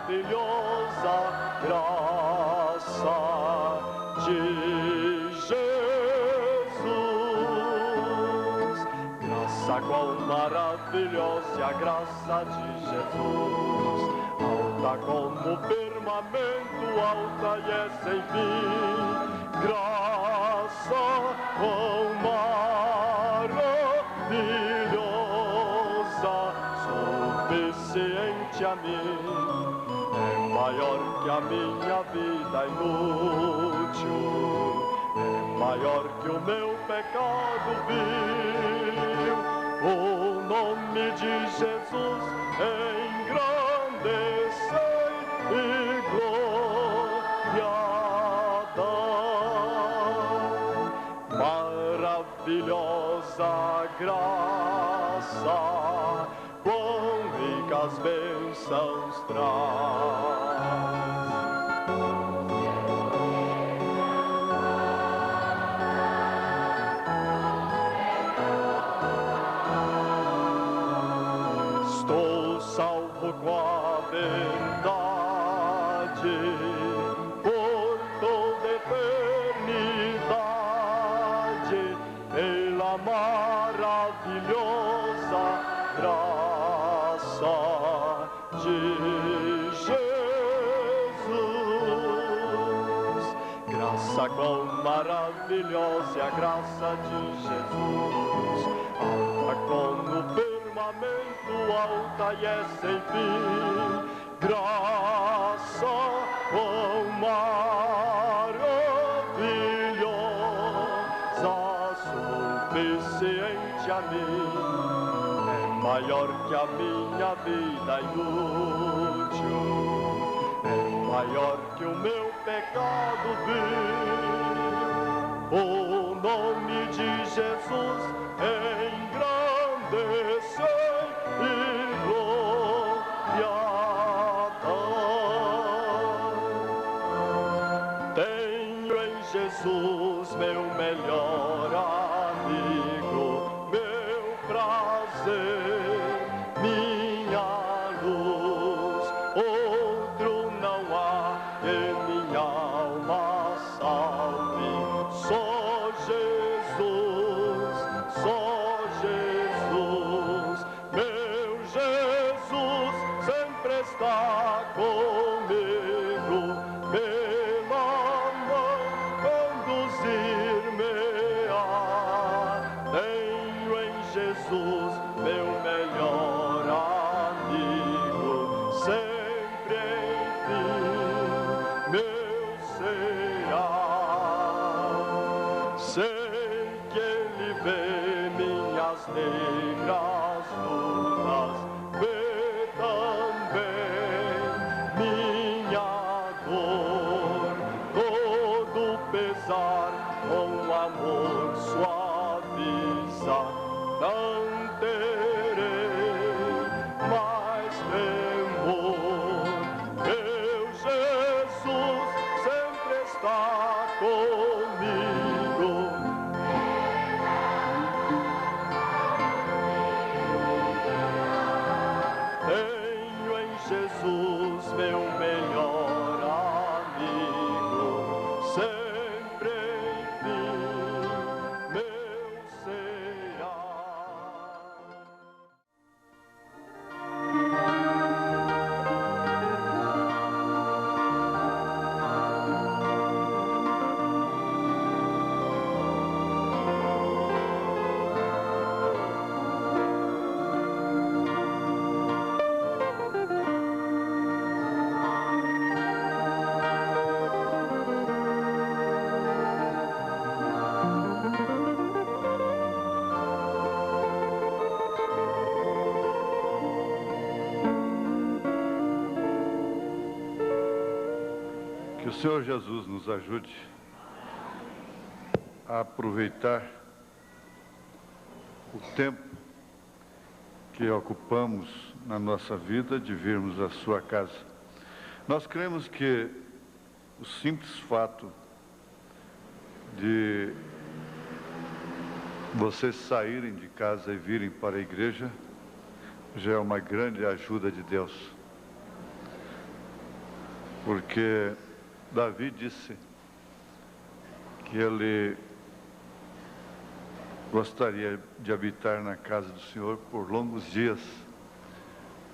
maravilhosa graça de Jesus. Graça, quão maravilhosa a graça de Jesus. Alta como o firmamento, alta e é sem fim. Graça, quão maravilhosa, suficiente a mim, é maior que a minha vida inútil, é maior que o meu pecado vil. O nome de Jesus engrandecei e glória dai. Maravilhosa graça, quão ricas bênçãos traz. Estou salvo com a verdade por toda eternidade, pela maravilhosa graça de Jesus. Graça, quão maravilhosa é a graça de Jesus. Alta como o firmamento, alta e é sem fim. Graça, quão maravilhosa, suficiente a mim, é maior que a minha vida inútil, é maior que o meu pecado vil. O nome de Jesus engrandecei e glória dai. Tenho em Jesus meu melhor amigo, meu prazer, minha luz. Outro não há que minha alma salve. Só Jesus, só Jesus, meu Jesus sempre está comigo, pela mão conduzir-me-á. Tenho em Jesus meu melhor amigo, sempre enfim meu será. Sei que Ele vê minhas negras lutas, vê também minha dor, todo pesar com amor suaviza. Não terei mais temor, meu Jesus sempre está comigo. Tenho em Jesus meu melhor amigo, sempre enfim meu será. Que o Senhor Jesus nos ajude a aproveitar o tempo que ocupamos na nossa vida de virmos à sua casa. Nós cremos que o simples fato de vocês saírem de casa e virem para a igreja já é uma grande ajuda de Deus. porque Davi disse que ele gostaria de habitar na casa do Senhor por longos dias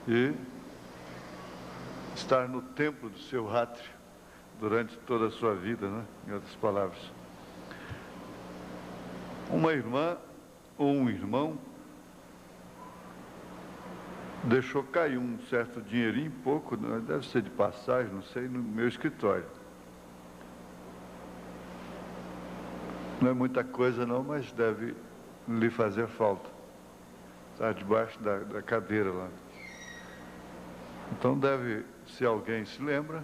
e estar no templo do seu átrio durante toda a sua vida, né? Em outras palavras. Uma irmã ou um irmão deixou cair um certo dinheirinho, pouco, deve ser de passagem, não sei, no meu escritório. Não é muita coisa não, mas deve lhe fazer falta. Está debaixo da cadeira lá. Então deve, se alguém se lembra,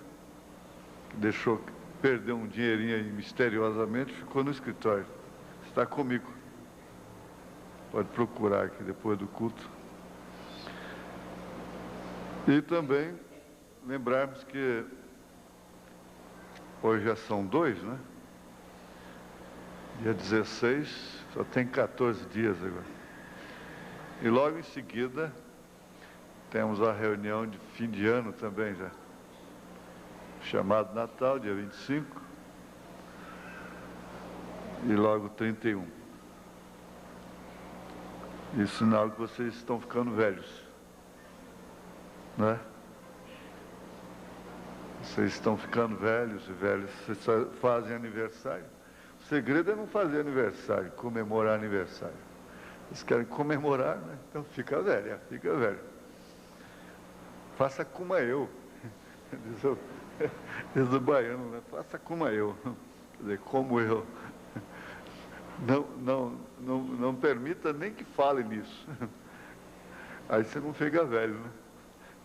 que deixou perder um dinheirinho aí misteriosamente, ficou no escritório. Está comigo. Pode procurar aqui depois do culto. E também lembrarmos que hoje já são 2, né? Dia 16, só tem 14 dias agora. E logo em seguida, temos a reunião de fim de ano também já. Chamado Natal, dia 25. E logo 31. E sinal que vocês estão ficando velhos. Né? Vocês estão ficando velhos e velhos, vocês fazem aniversário. O segredo é não fazer aniversário, comemorar aniversário. Vocês querem comemorar, né? Então fica velho, fica velho. Faça como eu, diz o baiano, né? Faça como eu, quer dizer, como eu. Não permita nem que fale nisso. Aí você não fica velho, né?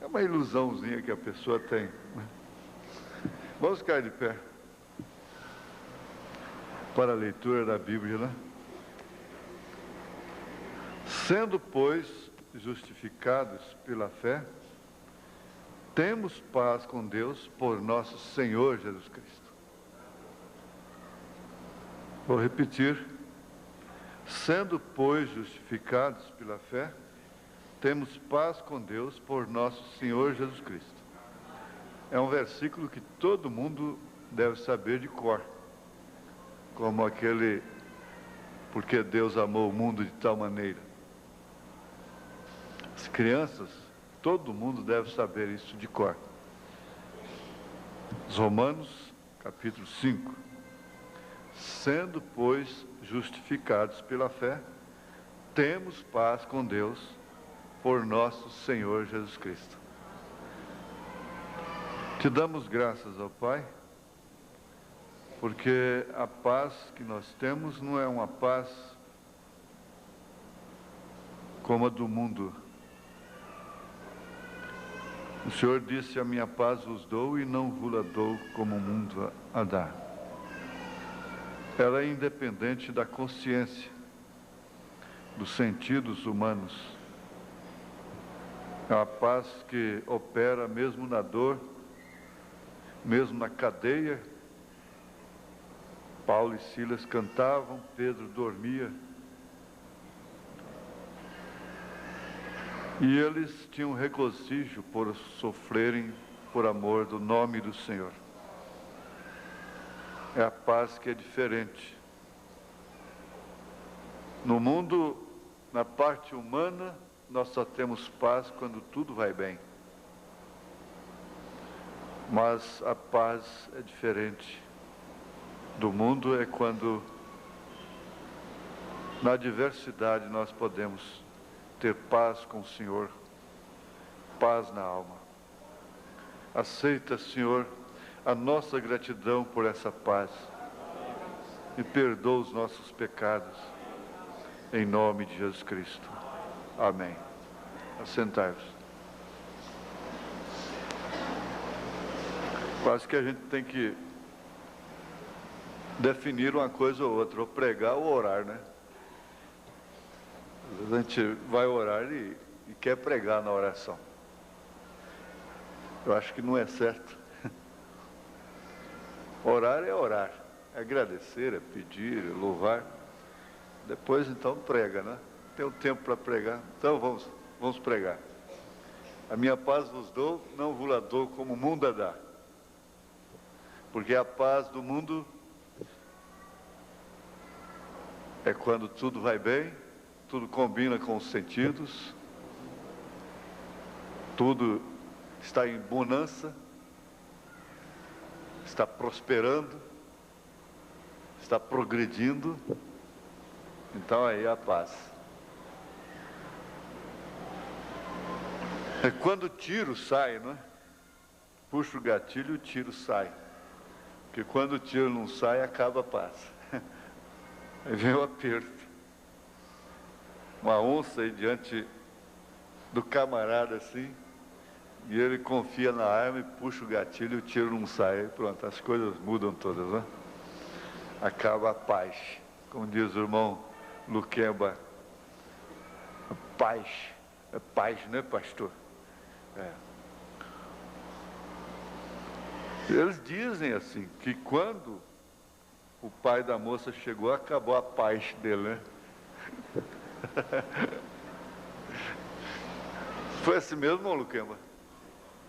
É uma ilusãozinha que a pessoa tem. Vamos ficar de pé para a leitura da Bíblia, né? Sendo, pois, justificados pela fé, temos paz com Deus por nosso Senhor Jesus Cristo. Vou repetir. Sendo, pois, justificados pela fé, temos paz com Deus por nosso Senhor Jesus Cristo. É um versículo que todo mundo deve saber de cor. Como aquele, porque Deus amou o mundo de tal maneira. As crianças, todo mundo deve saber isso de cor. Romanos, capítulo 5. Sendo, pois, justificados pela fé, temos paz com Deus por nosso Senhor Jesus Cristo. Te damos graças ao Pai, porque a paz que nós temos não é uma paz como a do mundo. O Senhor disse, a minha paz vos dou e não vos-la dou como o mundo a dá. Ela é independente da consciência, dos sentidos humanos. É uma paz que opera mesmo na dor, mesmo na cadeia. Paulo e Silas cantavam, Pedro dormia. E eles tinham regozijo por sofrerem por amor do nome do Senhor. É a paz que é diferente. No mundo, na parte humana, nós só temos paz quando tudo vai bem. Mas a paz é diferente. Do mundo é quando, na adversidade, nós podemos ter paz com o Senhor, paz na alma. Aceita, Senhor, a nossa gratidão por essa paz e perdoa os nossos pecados, em nome de Jesus Cristo. Amém. Assentai-vos. Quase que a gente tem que definir uma coisa ou outra, ou pregar ou orar, né? Às vezes a gente vai orar e quer pregar na oração. Eu acho que não é certo. Orar, é agradecer, é pedir, é louvar. Depois então prega, né? Tem um tempo para pregar, então vamos pregar. A minha paz vos dou, não vos la dou como o mundo a dá. Porque a paz do mundo é quando tudo vai bem, tudo combina com os sentidos, tudo está em bonança, está prosperando, está progredindo. Então aí a paz. É quando o tiro sai, não é? Puxa o gatilho e o tiro sai. Porque quando o tiro não sai, acaba a paz. Aí vem o aperto. Uma onça aí diante do camarada assim, e ele confia na arma e puxa o gatilho e o tiro não sai. Aí pronto, as coisas mudam todas, né? Acaba a paz. Como diz o irmão Luquemba, paz. É paz, né, pastor? É. Eles dizem assim, que quando o pai da moça chegou, acabou a paz dele, né? Foi assim mesmo, irmão Luquemba?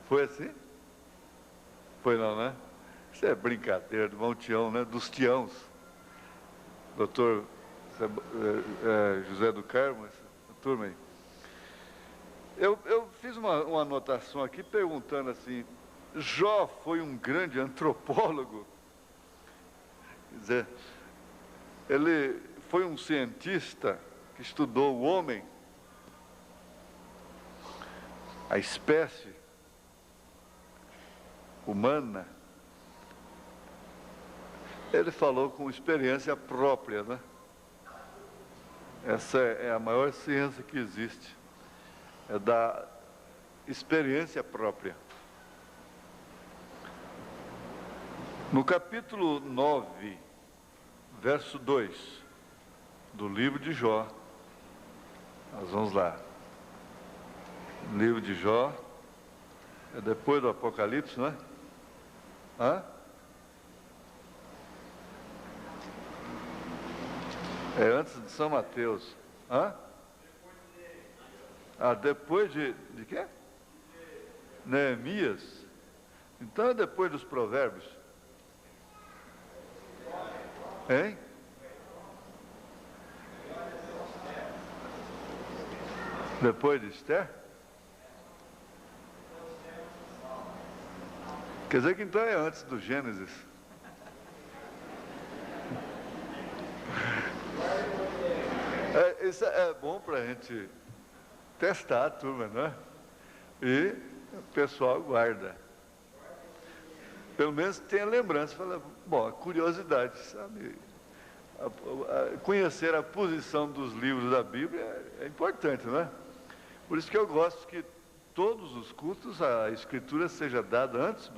Foi assim? Foi não, né? Isso é brincadeira do irmão Tião, né? Dos Tiãos. Doutor José do Carmo, essa turma aí. Eu fiz uma anotação aqui perguntando assim, Jó foi um grande antropólogo? Quer dizer, ele foi um cientista que estudou o homem, a espécie humana. Ele falou com experiência própria, né? Essa é a maior ciência que existe, é da experiência própria. No capítulo 9, verso 2, do livro de Jó, nós vamos lá. O livro de Jó, é depois do Apocalipse, não é? Hã? É antes de São Mateus. Hã? Ah, depois de quê? Neemias. Então é depois dos Provérbios. Hein? Depois de Esther? Quer dizer que então é antes do Gênesis. Isso é bom para a gente testar a turma, não é? E o pessoal guarda. Pelo menos tem a lembrança, fala, bom, a curiosidade, sabe? Conhecer a posição dos livros da Bíblia é importante, não é? Por isso que eu gosto que todos os cultos a Escritura seja dada antes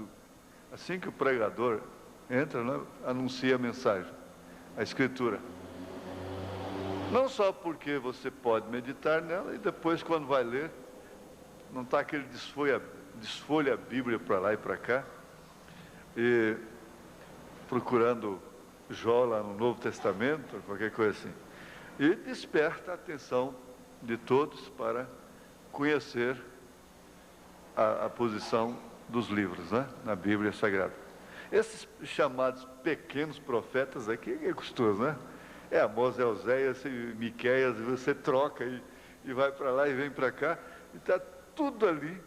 assim que o pregador entra, né, anuncia a mensagem, a Escritura. Não só porque você pode meditar nela e depois quando vai ler, não está aquele desfolha a Bíblia para lá e para cá, e procurando Jó lá no Novo Testamento, qualquer coisa assim. E desperta a atenção de todos para conhecer a posição dos livros, né, na Bíblia Sagrada. Esses chamados pequenos profetas aqui é gostoso, né? É Amós, é Oséias e Miqueias, e você troca e vai para lá e vem para cá, e está tudo ali,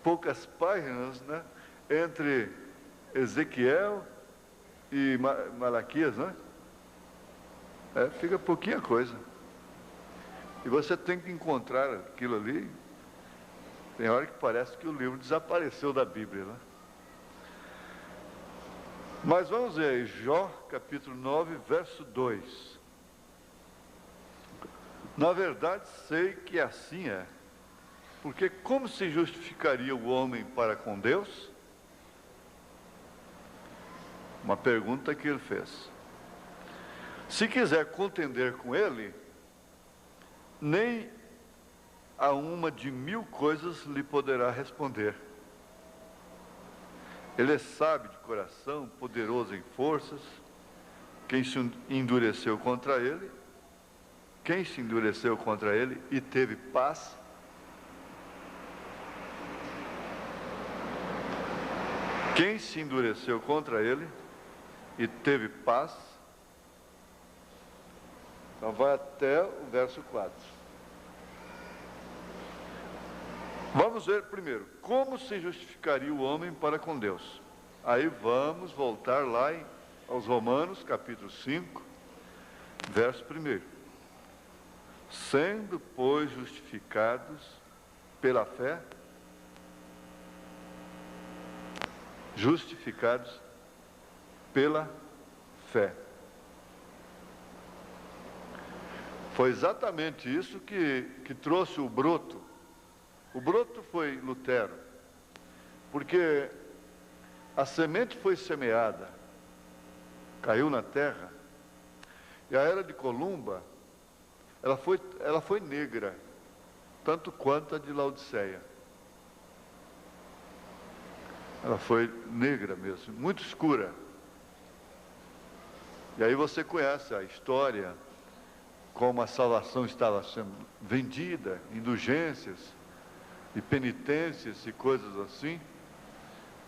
poucas páginas, né? Entre Ezequiel e Malaquias, né? Fica pouquinha coisa. E você tem que encontrar aquilo ali. Tem hora que parece que o livro desapareceu da Bíblia, né? Mas vamos ver aí, Jó, capítulo 9, verso 2. Na verdade, sei que assim é, porque como se justificaria o homem para com Deus? Uma pergunta que ele fez. Se quiser contender com ele, nem a uma de 1000 coisas lhe poderá responder. Ele é sábio de coração, poderoso em forças. Quem se endureceu contra ele? Quem se endureceu contra ele e teve paz? Quem se endureceu contra ele e teve paz. Então vai até o verso 4. Vamos ver primeiro, como se justificaria o homem para com Deus. Aí vamos voltar lá aos Romanos, capítulo 5, verso 1. Sendo, pois, justificados pela fé, justificados pela fé. Foi exatamente isso que trouxe o broto. O broto foi Lutero, porque a semente foi semeada, caiu na terra, e a era de Columba, ela foi negra, tanto quanto a de Laodiceia. Ela foi negra mesmo, muito escura. E aí você conhece a história, como a salvação estava sendo vendida, indulgências e penitências e coisas assim,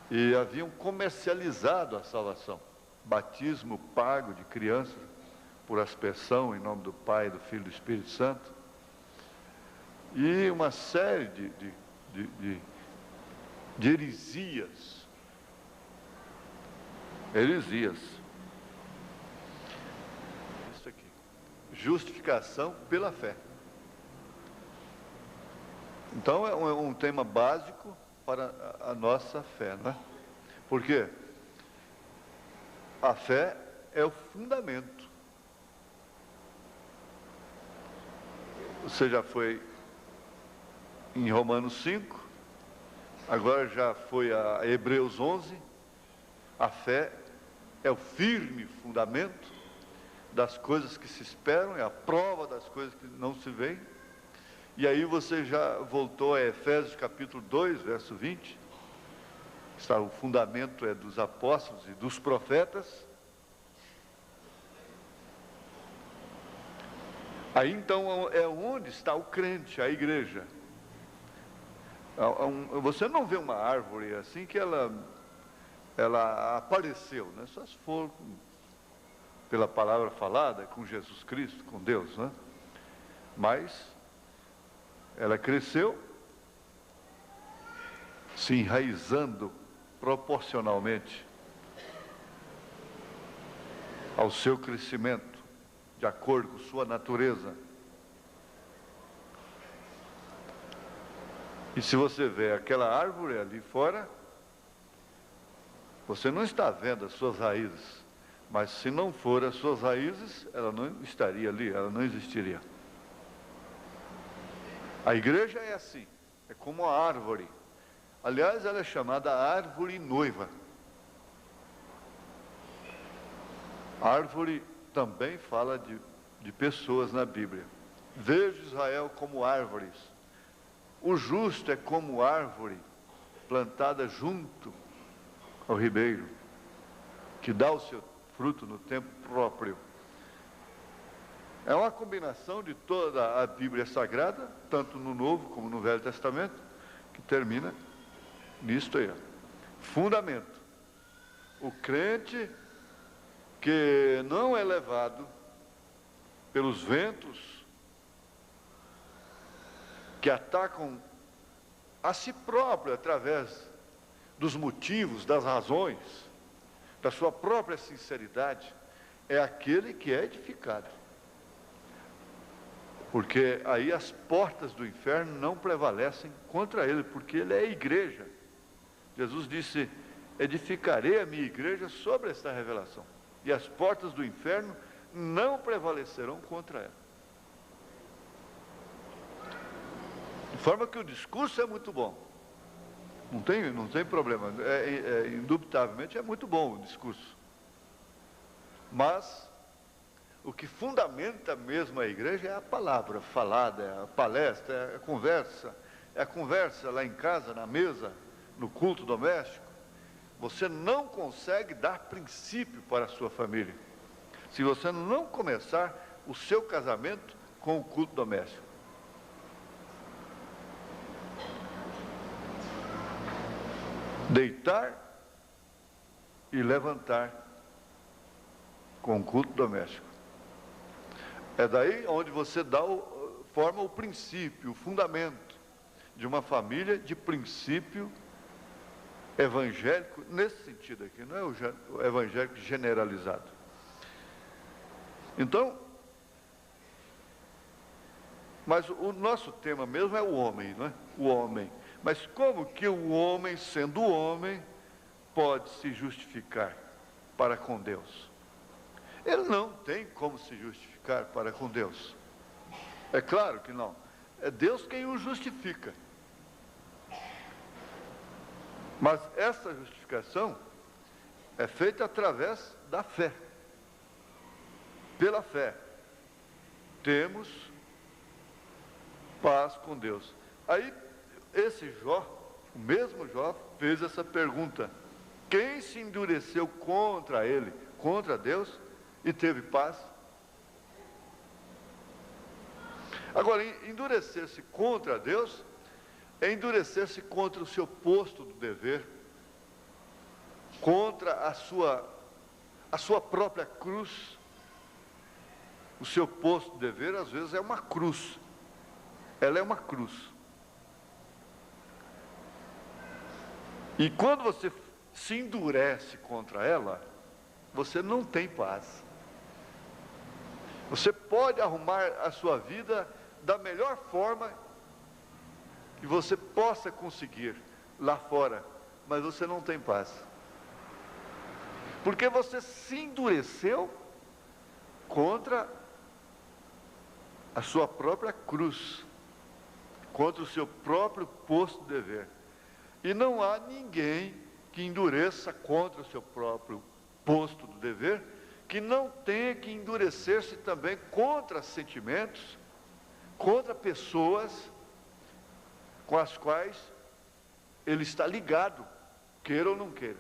e haviam comercializado a salvação. Batismo pago de criança, por aspersão em nome do Pai, do Filho e do Espírito Santo, e uma série de heresias. Isso aqui. Justificação pela fé. Então é um tema básico para a nossa fé, não é? Porque a fé é o fundamento. Você já foi em Romanos 5, agora já foi a Hebreus 11. A fé é o firme fundamento das coisas que se esperam, é a prova das coisas que não se veem. E aí você já voltou a Efésios capítulo 2, verso 20. Está, o fundamento é dos apóstolos e dos profetas. Aí então é onde está o crente, a igreja. Você não vê uma árvore assim que ela apareceu, né? Só se for pela palavra falada, com Jesus Cristo, com Deus, né? Mas ela cresceu, se enraizando proporcionalmente ao seu crescimento, de acordo com sua natureza. E se você vê aquela árvore ali fora, você não está vendo as suas raízes, mas se não for as suas raízes, ela não estaria ali, ela não existiria. A igreja é assim, é como a árvore. Aliás, ela é chamada árvore noiva. Árvore também fala de pessoas na Bíblia. Vejo Israel como árvores. O justo é como árvore plantada junto ao ribeiro, que dá o seu fruto no tempo próprio. É uma combinação de toda a Bíblia Sagrada, tanto no Novo como no Velho Testamento, que termina nisto aí. Fundamento. O crente que não é levado pelos ventos que atacam a si próprio através dos motivos, das razões, da sua própria sinceridade, é aquele que é edificado. Porque aí as portas do inferno não prevalecem contra ele, porque ele é a igreja. Jesus disse: edificarei a minha igreja sobre esta revelação, e as portas do inferno não prevalecerão contra ela. De forma que o discurso é muito bom. Não tem problema. Indubitavelmente é muito bom o discurso. Mas o que fundamenta mesmo a igreja é a palavra falada, é a palestra, é a conversa lá em casa, na mesa, no culto doméstico. Você não consegue dar princípio para a sua família se você não começar o seu casamento com o culto doméstico. Deitar e levantar com o culto doméstico. É daí onde você forma o princípio, o fundamento de uma família de princípio evangélico, nesse sentido aqui, não é o evangélico generalizado. Então, mas o nosso tema mesmo é o homem, não é? O homem. Mas como que o homem, sendo homem, pode se justificar para com Deus? Ele não tem como se justificar para com Deus. É claro que não. É Deus quem o justifica. Mas essa justificação é feita através da fé. Pela fé, temos paz com Deus. Aí, esse Jó, o mesmo Jó, fez essa pergunta: quem se endureceu contra ele, contra Deus, e teve paz? Agora, endurecer-se contra Deus é endurecer-se contra o seu posto do dever, contra a sua própria cruz. O seu posto de dever, às vezes, é uma cruz. Ela é uma cruz. E quando você se endurece contra ela, você não tem paz. Você pode arrumar a sua vida da melhor forma que você possa conseguir lá fora, mas você não tem paz. Porque você se endureceu contra a sua própria cruz, contra o seu próprio posto de dever. E não há ninguém que endureça contra o seu próprio posto do dever, que não tenha que endurecer-se também contra sentimentos, contra pessoas com as quais ele está ligado, queira ou não queira.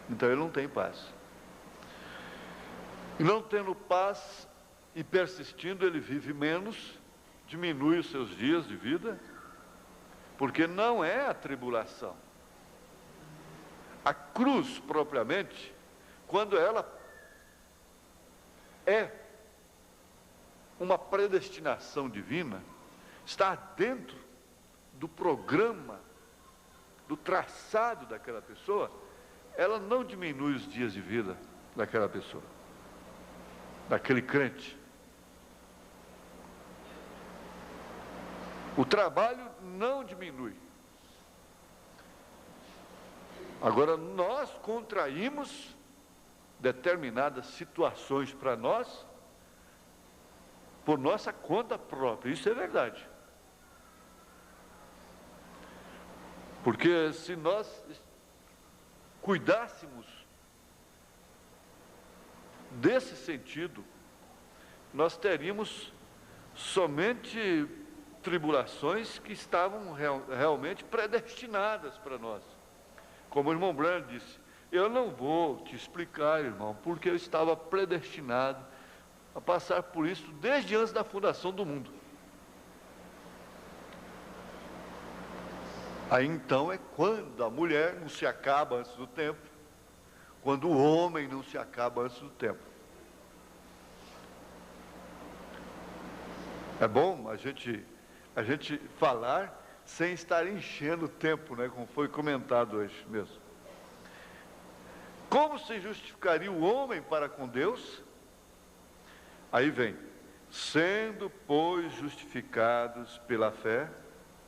Então ele não tem paz. E não tendo paz e persistindo, ele vive menos, diminui os seus dias de vida, porque não é a tribulação. A cruz, propriamente, quando ela é uma predestinação divina, está dentro do programa, do traçado daquela pessoa, ela não diminui os dias de vida daquela pessoa, daquele crente. O trabalho não diminui. Agora, nós contraímos determinadas situações para nós, por nossa conta própria. Isso é verdade. Porque se nós cuidássemos desse sentido, nós teríamos somente tribulações que estavam realmente predestinadas para nós. Como o irmão Branham disse, eu não vou te explicar, irmão, porque eu estava predestinado a passar por isso desde antes da fundação do mundo. Aí então é quando a mulher não se acaba antes do tempo, quando o homem não se acaba antes do tempo. É bom a gente falar sem estar enchendo o tempo, né, como foi comentado hoje mesmo. Como se justificaria o homem para com Deus? Aí vem, sendo, pois, justificados pela fé,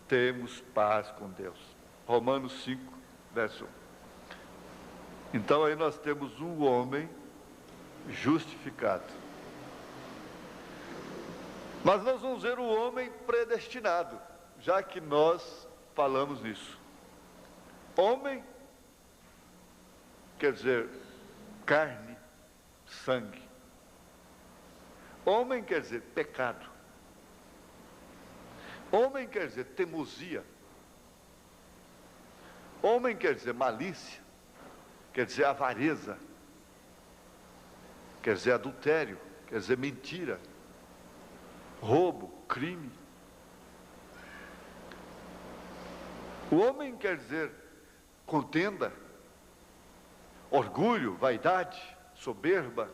temos paz com Deus. Romanos 5, verso 1. Então aí nós temos um homem justificado. Mas nós vamos ver o homem predestinado, já que nós falamos nisso. Homem quer dizer carne, sangue. Homem quer dizer pecado. Homem quer dizer teimosia. Homem quer dizer malícia, quer dizer avareza, quer dizer adultério, quer dizer mentira, roubo, crime. O homem quer dizer contenda, orgulho, vaidade, soberba.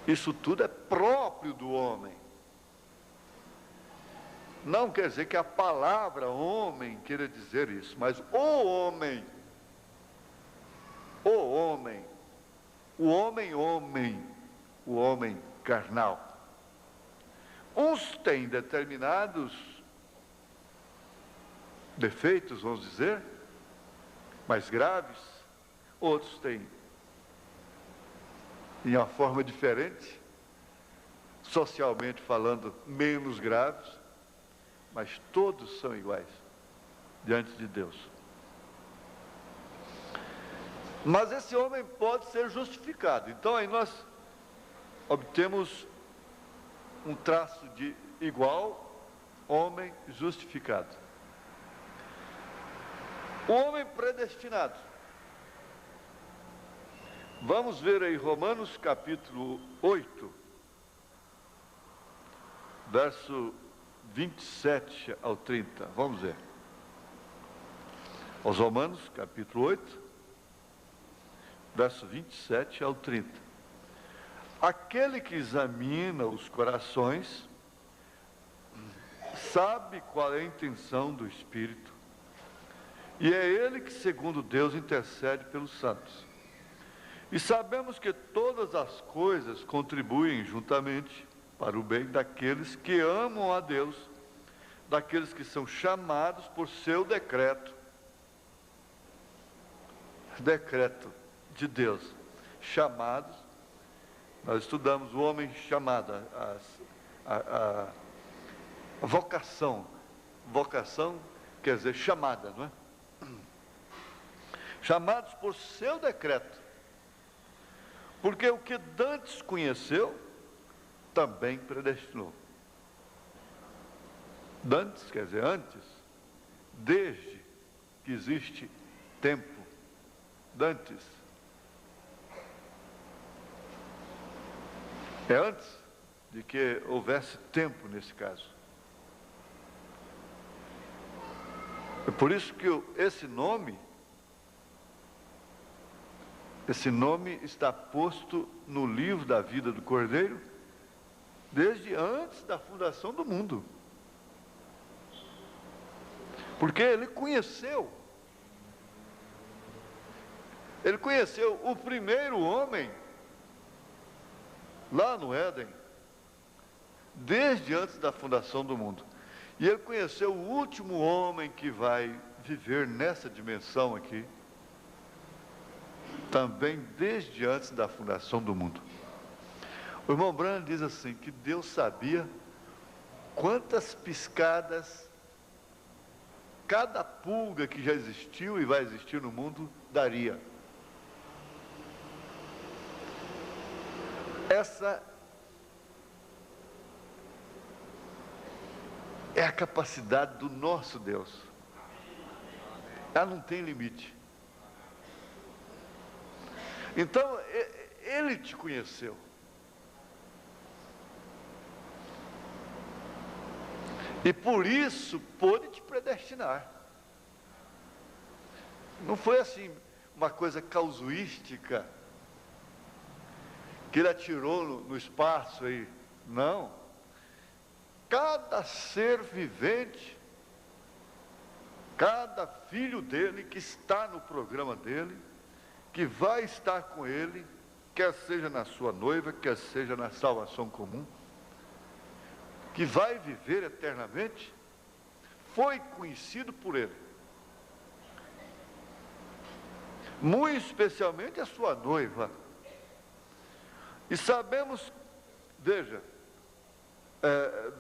Isso tudo é próprio do homem. Não quer dizer que a palavra homem queira dizer isso, mas o homem, o homem carnal. Uns têm determinados defeitos, vamos dizer, mais graves, outros têm em uma forma diferente, socialmente falando, menos graves, mas todos são iguais diante de Deus. Mas esse homem pode ser justificado. Então aí nós obtemos um traço de igual, homem justificado. O homem predestinado. Vamos ver aí Romanos capítulo 8, verso 27 ao 30. Vamos ver. Aos Romanos capítulo 8, verso 27 ao 30. Aquele que examina os corações sabe qual é a intenção do Espírito, e é ele que, segundo Deus, intercede pelos santos. E sabemos que todas as coisas contribuem juntamente para o bem daqueles que amam a Deus, daqueles que são chamados por seu decreto de Deus. Chamados, nós estudamos o homem chamado, a vocação. Vocação quer dizer chamada, não é? Chamados por seu decreto. Porque o que dantes conheceu, também predestinou. Dantes quer dizer antes, desde que existe tempo. Dantes é antes de que houvesse tempo nesse caso. É por isso que esse nome está posto no livro da vida do Cordeiro desde antes da fundação do mundo. Porque ele conheceu o primeiro homem lá no Éden, desde antes da fundação do mundo. E ele conheceu o último homem que vai viver nessa dimensão aqui, também desde antes da fundação do mundo. O irmão Branham diz assim, que Deus sabia quantas piscadas cada pulga que já existiu e vai existir no mundo daria. Essa é a capacidade do nosso Deus. Ela não tem limite. Então, ele te conheceu. E por isso pôde te predestinar. Não foi assim uma coisa casuística que ele atirou no espaço aí. Não. Cada ser vivente, cada filho dele que está no programa dele, que vai estar com ele, quer seja na sua noiva, quer seja na salvação comum, que vai viver eternamente, foi conhecido por ele. Muito especialmente a sua noiva. E sabemos, veja,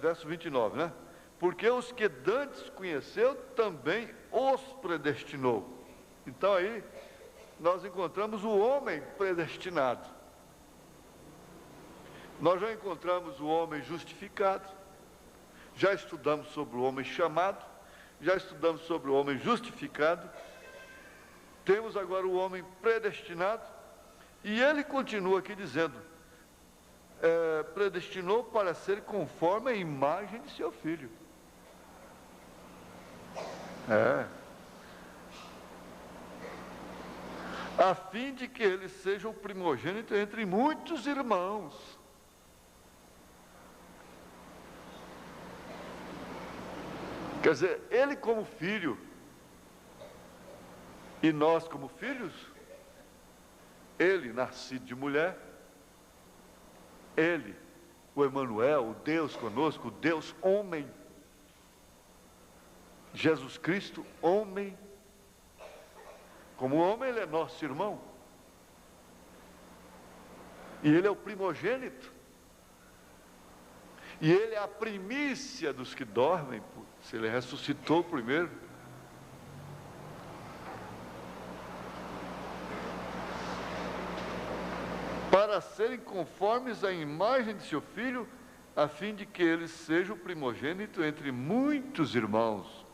verso 29, né? Porque os que dantes conheceu, também os predestinou. Então aí, nós encontramos o homem predestinado. Nós já encontramos o homem justificado, já estudamos sobre o homem chamado, já estudamos sobre o homem justificado, temos agora o homem predestinado, e ele continua aqui dizendo, predestinou para ser conforme a imagem de seu filho. a fim de que ele seja o primogênito entre muitos irmãos. Quer dizer, ele como filho, e nós como filhos, ele nascido de mulher, ele, o Emanuel, o Deus conosco, o Deus homem, Jesus Cristo, homem. Como homem, ele é nosso irmão. E ele é o primogênito. E ele é a primícia dos que dormem, se ele ressuscitou primeiro. Para serem conformes à imagem de seu filho, a fim de que ele seja o primogênito entre muitos irmãos.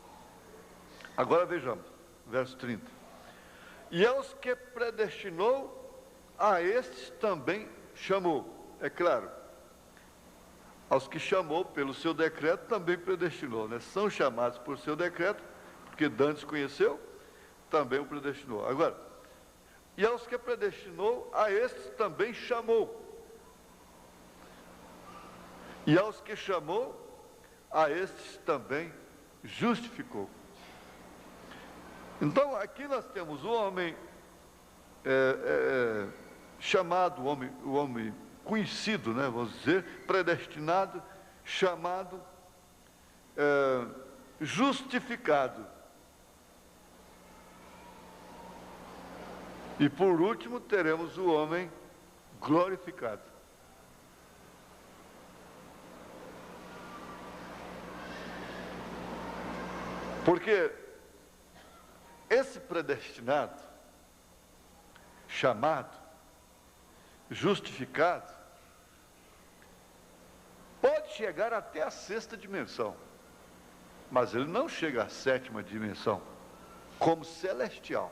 Agora vejamos, verso 30. E aos que predestinou, a estes também chamou. É claro, aos que chamou pelo seu decreto, também predestinou, né? São chamados por seu decreto, porque dantes conheceu, também o predestinou. Agora, e aos que predestinou, a estes também chamou. E aos que chamou, a estes também justificou. Então, aqui nós temos o homem chamado, o homem conhecido, né, vamos dizer, predestinado, chamado, justificado. E por último, teremos o homem glorificado. Porque esse predestinado, chamado, justificado, pode chegar até a sexta dimensão, mas ele não chega à sétima dimensão, como celestial.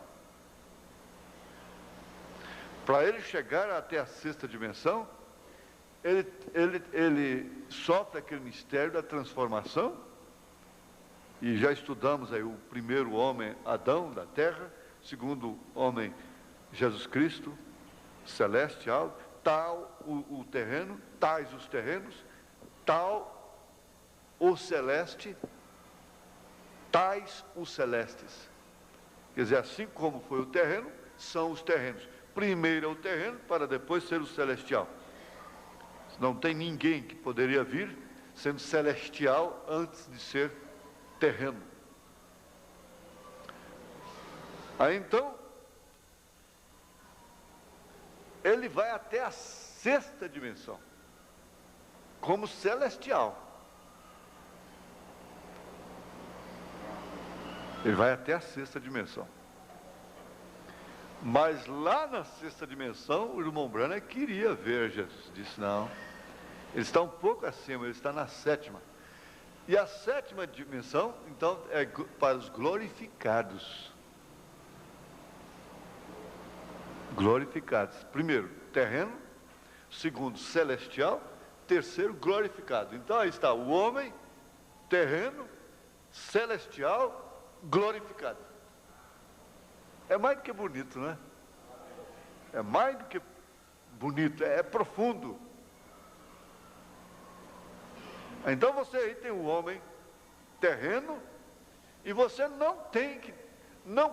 Para ele chegar até a sexta dimensão, ele sofre aquele mistério da transformação. E já estudamos aí o primeiro homem, Adão, da terra, segundo homem, Jesus Cristo, celestial, tal o terreno, tais os terrenos, tal o celeste, tais os celestes. Quer dizer, assim como foi o terreno, são os terrenos. Primeiro é o terreno, para depois ser o celestial. Não tem ninguém que poderia vir sendo celestial antes de ser terreno. Aí então, ele vai até a sexta dimensão, como celestial. Ele vai até a sexta dimensão. Mas lá na sexta dimensão, o irmão Branham queria ver Jesus. Disse, não, ele está um pouco acima, ele está na sétima. E a sétima dimensão, então, é para os glorificados. Glorificados. Primeiro, terreno. Segundo, celestial. Terceiro, glorificado. Então, aí está o homem, terreno, celestial, glorificado. É mais do que bonito, não é? É mais do que bonito, é profundo. Então você aí tem o homem terreno, e você não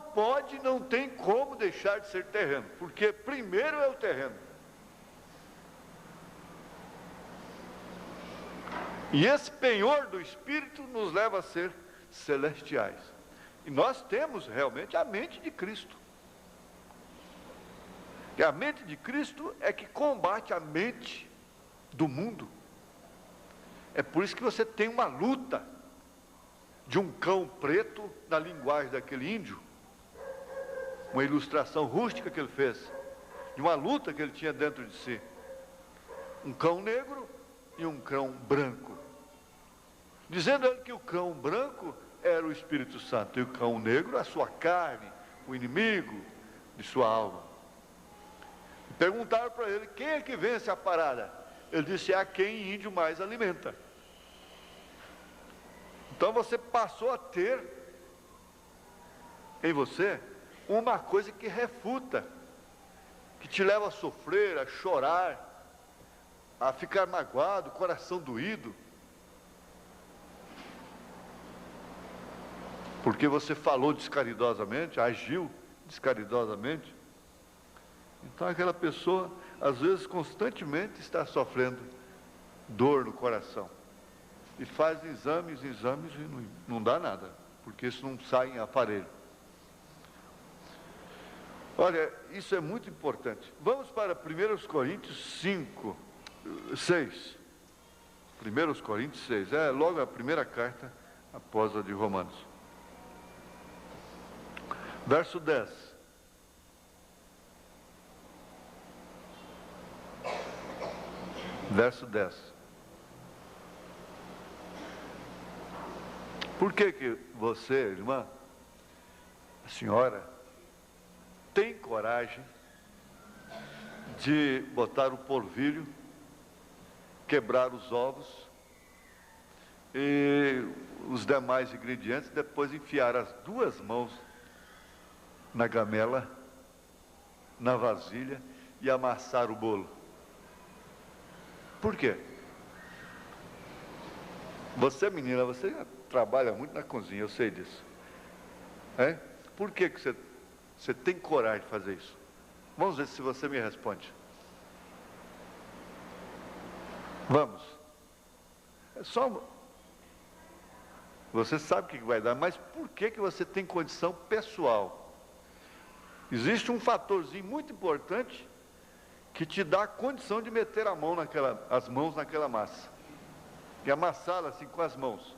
pode, não tem como deixar de ser terreno, porque primeiro é o terreno. E esse penhor do Espírito nos leva a ser celestiais. E nós temos realmente a mente de Cristo. E a mente de Cristo é que combate a mente do mundo. É por isso que você tem uma luta de um cão preto, na linguagem daquele índio, uma ilustração rústica que ele fez, de uma luta que ele tinha dentro de si. Um cão negro e um cão branco. Dizendo ele que o cão branco era o Espírito Santo, e o cão negro a sua carne, o inimigo de sua alma. Perguntaram para ele, quem é que vence a parada? Ele disse, é a quem índio mais alimenta. Então você passou a ter em você uma coisa que refuta que te leva a sofrer, a chorar, a ficar magoado, coração doído, porque você falou descaridosamente, agiu descaridosamente. Então aquela pessoa, às vezes, constantemente está sofrendo dor no coração. E faz exames e não dá nada, porque isso não sai em aparelho. Olha, isso é muito importante. Vamos para 1 Coríntios 6. 1 Coríntios 6, é logo a primeira carta após a de Romanos. Verso 10. Verso 10. Por que você, irmã, a senhora, tem coragem de botar o polvilho, quebrar os ovos e os demais ingredientes, depois enfiar as duas mãos na gamela, na vasilha e amassar o bolo? Por quê? Você, menina, você já trabalha muito na cozinha, eu sei disso. É? Por que você tem coragem de fazer isso? Vamos ver se você me responde. Vamos. É só... Você sabe o que vai dar, mas por que você tem condição pessoal? Existe um fatorzinho muito importante que te dá a condição de meter as mãos naquela massa. E amassá-la assim com as mãos.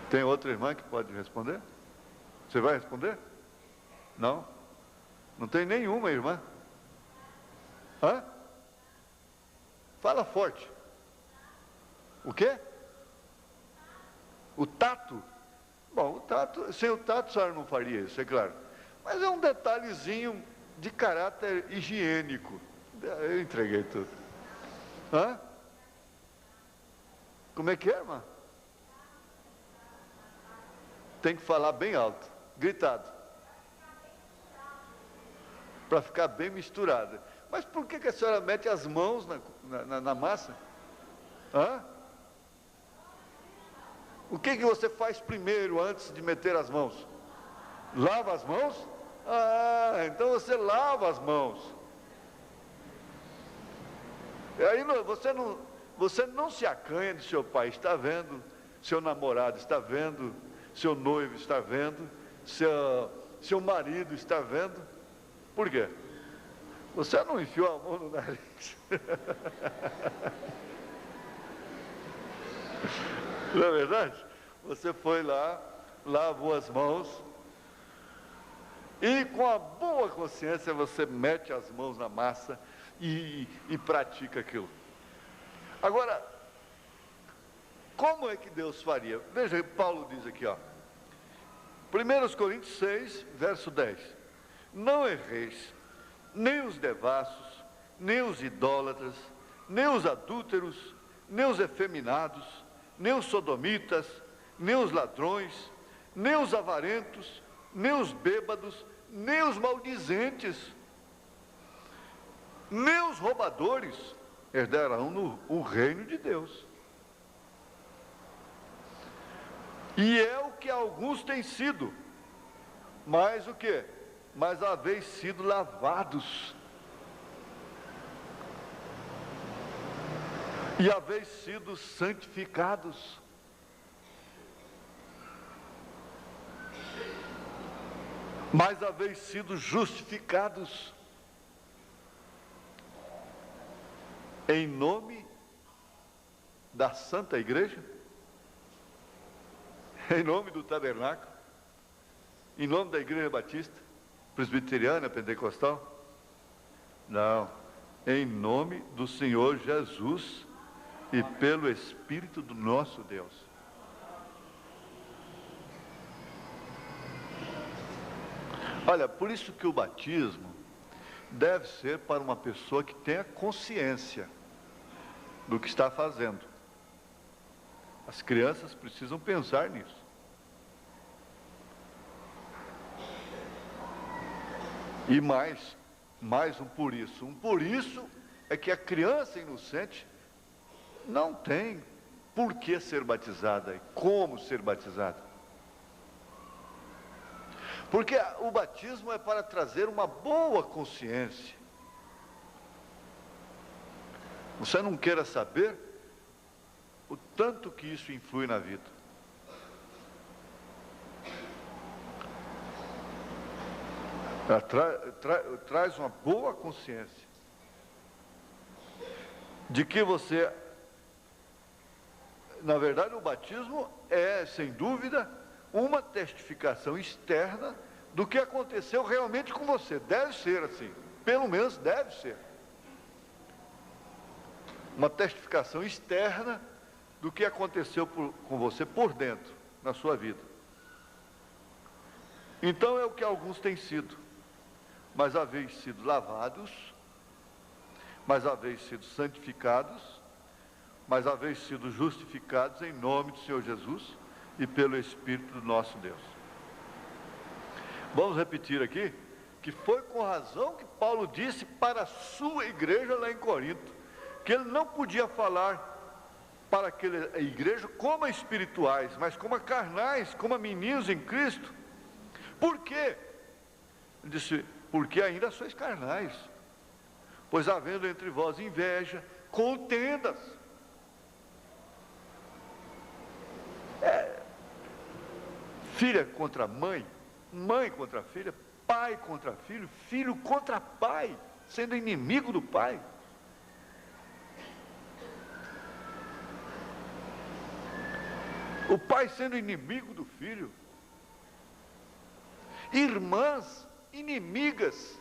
Tem outra irmã que pode responder? Você vai responder? Não? Não tem nenhuma irmã? Hã? Fala forte. O quê? O tato? Bom, sem o tato a senhora não faria isso, é claro. Mas é um detalhezinho de caráter higiênico. Eu entreguei tudo. Hã? Como é que é, irmã? Tem que falar bem alto, gritado. Para ficar bem misturada. Mas por que a senhora mete as mãos na massa? Hã? O que você faz primeiro antes de meter as mãos? Lava as mãos? Ah, então você lava as mãos. E aí você não se acanha de seu pai está vendo, seu namorado está vendo, seu noivo está vendo, seu marido está vendo. Por quê? Você não enfiou a mão no nariz. Não é verdade? Você foi lá, lavou as mãos e com a boa consciência você mete as mãos na massa e pratica aquilo. Agora, como é que Deus faria? Veja, Paulo diz aqui, ó, 1 Coríntios 6, verso 10. Não erreis, nem os devassos, nem os idólatras, nem os adúlteros, nem os efeminados, nem os sodomitas, nem os ladrões, nem os avarentos, nem os bêbados, nem os maldizentes, nem os roubadores herdarão o reino de Deus. E é o que alguns têm sido, mas o quê? Mas haveis sido lavados, e haveis sido santificados, mas haveis sido justificados, em nome da Santa Igreja, em nome do tabernáculo, em nome da Igreja Batista, Presbiteriana, Pentecostal? Não, em nome do Senhor Jesus e pelo Espírito do nosso Deus. Olha, por isso que o batismo deve ser para uma pessoa que tenha consciência do que está fazendo. As crianças precisam pensar nisso. E mais um por isso. Um por isso é que a criança inocente não tem por que ser batizada e como ser batizada. Porque o batismo é para trazer uma boa consciência. Você não queira saber o tanto que isso influi na vida. Ela traz uma boa consciência de que você, na verdade, o batismo é, sem dúvida, uma testificação externa do que aconteceu realmente com você. Deve ser assim, pelo menos deve ser. Uma testificação externa do que aconteceu com você por dentro, na sua vida. Então é o que alguns têm sido. Mas haveis sido lavados, mas haveis sido santificados, mas haveis sido justificados em nome do Senhor Jesus e pelo Espírito do nosso Deus. Vamos repetir aqui, que foi com razão que Paulo disse para a sua igreja lá em Corinto, que ele não podia falar para aquela igreja como a espirituais, mas como a carnais, como a meninos em Cristo. Por quê? Ele disse, porque ainda sois carnais, pois havendo entre vós inveja, contendas. Filha contra mãe, mãe contra filha, pai contra filho, filho contra pai, sendo inimigo do pai. O pai sendo inimigo do filho. Irmãs inimigas.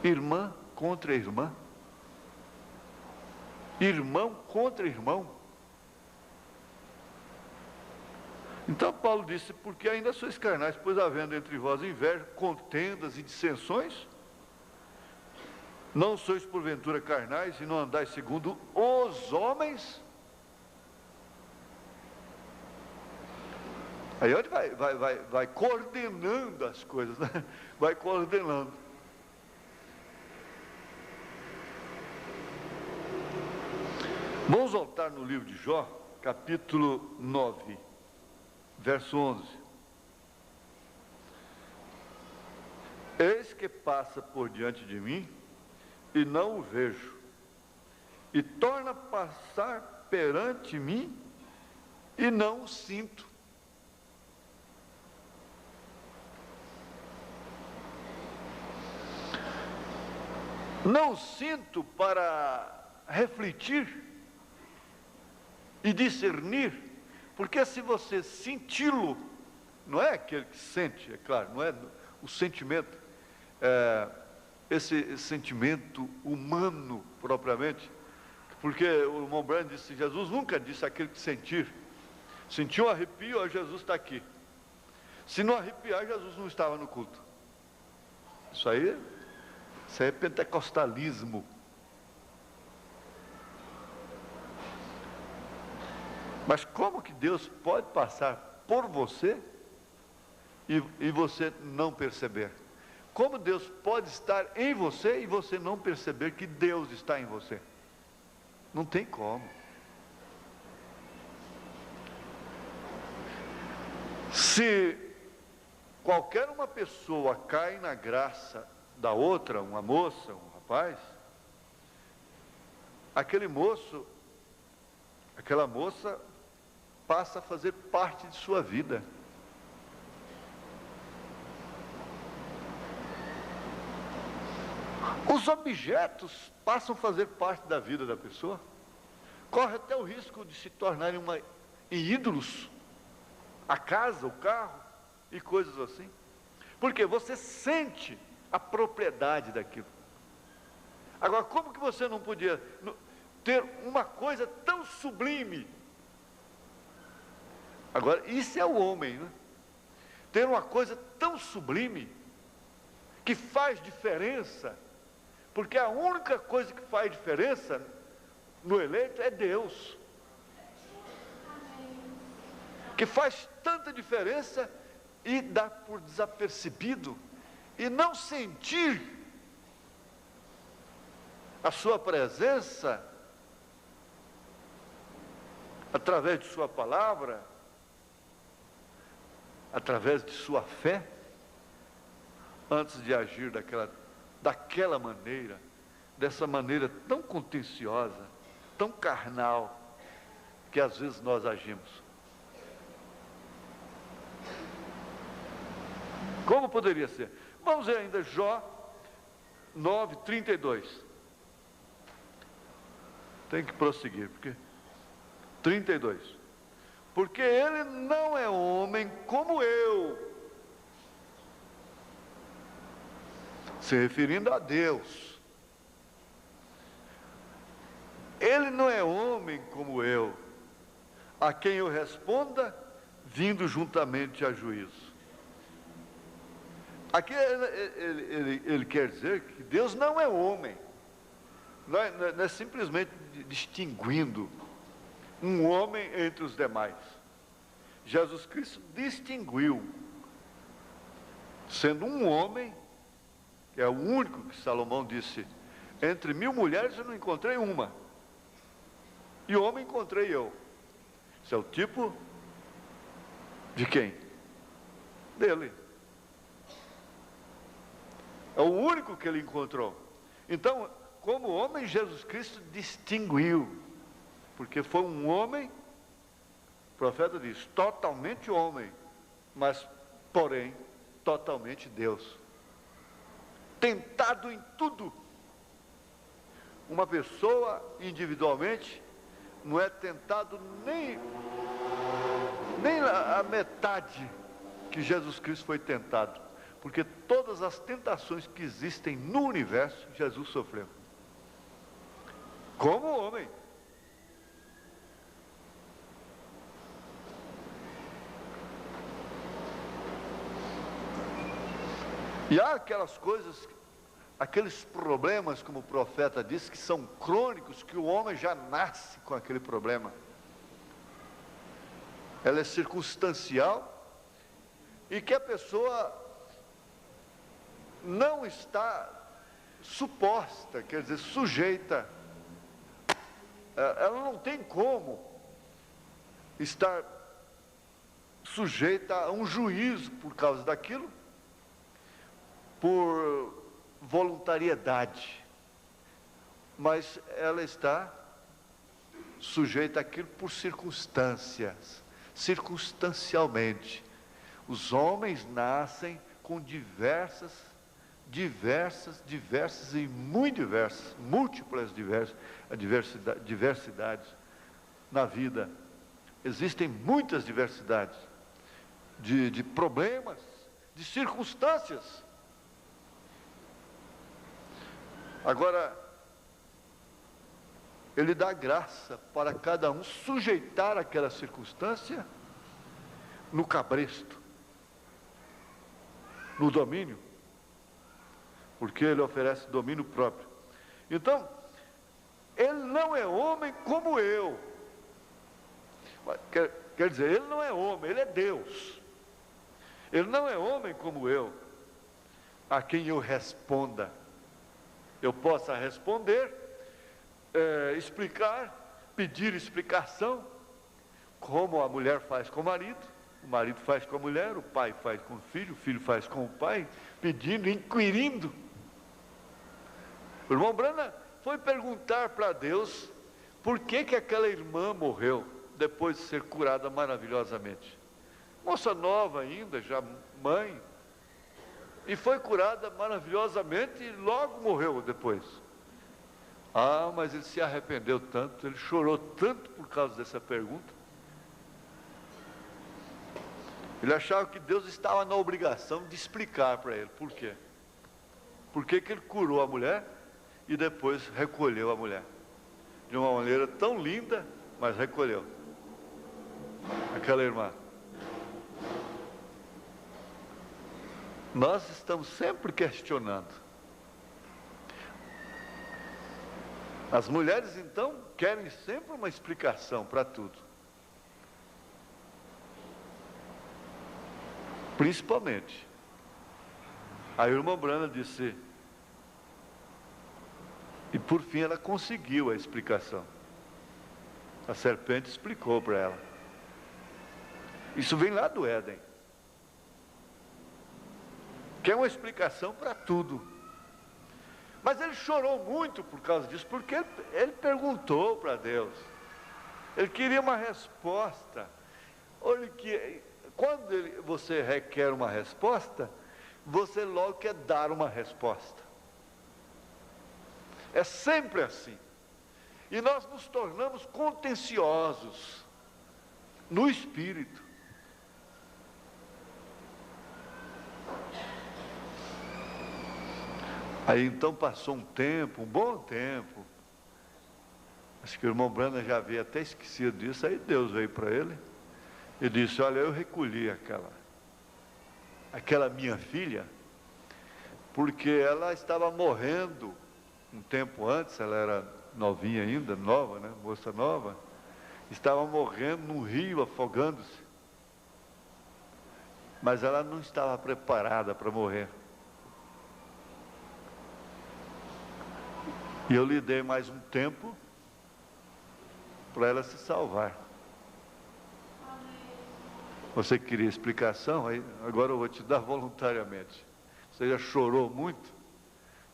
Irmã contra irmã. Irmão contra irmão. Então Paulo disse, porque ainda sois carnais, pois havendo entre vós inveja, contendas e dissensões, não sois porventura carnais e não andais segundo os homens. Aí onde vai coordenando as coisas, né? Vai coordenando. Vamos voltar no livro de Jó, capítulo 9, verso 11. Eis que passa por diante de mim, e não o vejo, e torna a passar perante mim, e não o sinto. Não sinto para refletir e discernir, porque se você senti-lo, não é aquele que sente, é claro, não é o sentimento, esse sentimento humano propriamente, porque o irmão Branham disse, Jesus nunca disse aquele que sentir. Sentiu um arrepio, Jesus está aqui. Se não arrepiar, Jesus não estava no culto. Isso aí é pentecostalismo. Mas como que Deus pode passar por você e você não perceber? Como Deus pode estar em você e você não perceber que Deus está em você? Não tem como. Se qualquer uma pessoa cai na graça da outra, uma moça, um rapaz, aquele moço, aquela moça passa a fazer parte de sua vida. Os objetos passam a fazer parte da vida da pessoa. Corre até o risco de se tornarem em ídolos. A casa, o carro e coisas assim. Porque você sente a propriedade daquilo. Agora, como que você não podia ter uma coisa tão sublime? Agora, isso é o homem, né? Ter uma coisa tão sublime, que faz diferença, porque a única coisa que faz diferença no eleito é Deus. Que faz tanta diferença e dar por desapercebido e não sentir a sua presença através de sua palavra, através de sua fé, antes de agir daquela maneira, dessa maneira tão contenciosa, tão carnal, que às vezes nós agimos. Como poderia ser? Vamos ver ainda Jó 9:32. Tem que prosseguir, porque 32. Porque ele não é homem como eu. Se referindo a Deus. Ele não é homem como eu, a quem eu responda, vindo juntamente a juízo. Aqui ele quer dizer que Deus não é homem. Não é simplesmente distinguindo um homem entre os demais. Jesus Cristo distinguiu, sendo um homem, que é o único que Salomão disse, entre 1000 mulheres eu não encontrei uma, e homem encontrei eu. Isso é o tipo de quem? Dele. É o único que ele encontrou. Então, como homem, Jesus Cristo distinguiu, porque foi um homem, o profeta diz, totalmente homem, mas, porém, totalmente Deus. Tentado em tudo. Uma pessoa, individualmente, não é tentado nem a metade que Jesus Cristo foi tentado. Porque todas as tentações que existem no universo, Jesus sofreu. Como homem. E há aquelas coisas, aqueles problemas, como o profeta disse, que são crônicos, que o homem já nasce com aquele problema. Ela é circunstancial e que a pessoa não está suposta, quer dizer, sujeita. Ela não tem como estar sujeita a um juízo por causa daquilo, por voluntariedade, mas ela está sujeita àquilo por circunstâncias, circunstancialmente. Os homens nascem com diversas e muito diversas, múltiplas diversidades na vida. Existem muitas diversidades de problemas, de circunstâncias. Agora, ele dá graça para cada um sujeitar aquela circunstância no cabresto, no domínio, porque ele oferece domínio próprio. Então, ele não é homem como eu. Quer dizer, ele não é homem, ele é Deus. Ele não é homem como eu, a quem eu responda. Eu possa responder, explicar, pedir explicação, como a mulher faz com o marido faz com a mulher, o pai faz com o filho faz com o pai, pedindo, inquirindo. O irmão Brana foi perguntar para Deus por que aquela irmã morreu depois de ser curada maravilhosamente. Moça nova ainda, já mãe, e foi curada maravilhosamente e logo morreu depois. Ah, mas ele se arrependeu tanto, ele chorou tanto por causa dessa pergunta. Ele achava que Deus estava na obrigação de explicar para ele por quê. Por que ele curou a mulher e depois recolheu a mulher. De uma maneira tão linda, mas recolheu aquela irmã. Nós estamos sempre questionando. As mulheres, então, querem sempre uma explicação para tudo. Principalmente. Aí a irmã Brana disse, e por fim ela conseguiu a explicação. A serpente explicou para ela. Isso vem lá do Éden. Que é uma explicação para tudo. Mas ele chorou muito por causa disso, porque ele perguntou para Deus. Ele queria uma resposta. Olha que quando você requer uma resposta, você logo quer dar uma resposta. É sempre assim. E nós nos tornamos contenciosos no espírito. Aí então passou um tempo, um bom tempo. Acho que o irmão Brana já havia até esquecido disso. Aí Deus veio para ele e disse, olha, eu recolhi aquela minha filha, porque ela estava morrendo um tempo antes, ela era novinha ainda, nova, né? Moça nova, estava morrendo no rio, afogando-se. Mas ela não estava preparada para morrer. E eu lhe dei mais um tempo para ela se salvar. Você queria explicação? Aí, agora eu vou te dar voluntariamente. Você já chorou muito?